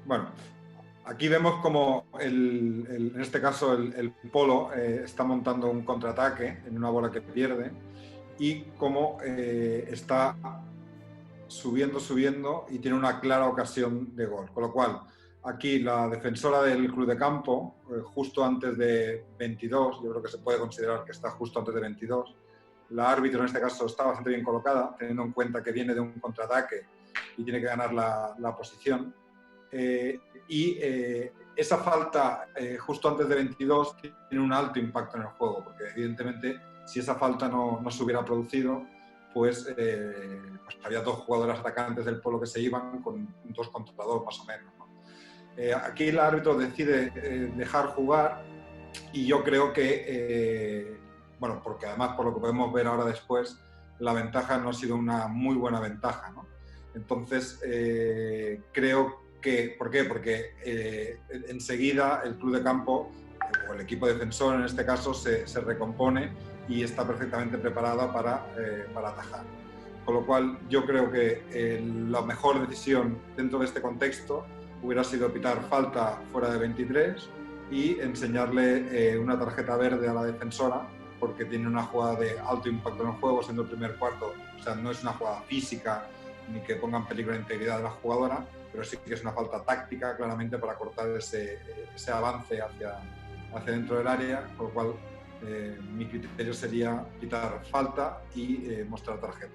Bueno, aquí vemos como en este caso el Polo está montando un contraataque en una bola que pierde y cómo está subiendo y tiene una clara ocasión de gol. Con lo cual, aquí la defensora del club de campo, justo antes de 22, yo creo que se puede considerar que está justo antes de 22, la árbitro en este caso está bastante bien colocada, teniendo en cuenta que viene de un contraataque y tiene que ganar la posición. Eh, esa falta justo antes de 22 tiene un alto impacto en el juego, porque evidentemente si esa falta no se hubiera producido, pues había dos jugadoras atacantes del Polo que se iban con 2 contra 2 más o menos, ¿no? Aquí el árbitro decide dejar jugar y yo creo que, bueno, porque además por lo que podemos ver ahora después, la ventaja no ha sido una muy buena ventaja, ¿no? Entonces, creo que, ¿por qué? Porque enseguida el club de campo, o el equipo defensor en este caso, se recompone y está perfectamente preparada para atajar. Con lo cual, yo creo que la mejor decisión dentro de este contexto hubiera sido pitar falta fuera de 23 y enseñarle una tarjeta verde a la defensora, porque tiene una jugada de alto impacto en el juego, siendo el primer cuarto. O sea, no es una jugada física ni que ponga en peligro la integridad de la jugadora, pero sí que es una falta táctica claramente para cortar ese avance hacia dentro del área, con lo cual mi criterio sería quitar falta y mostrar tarjeta.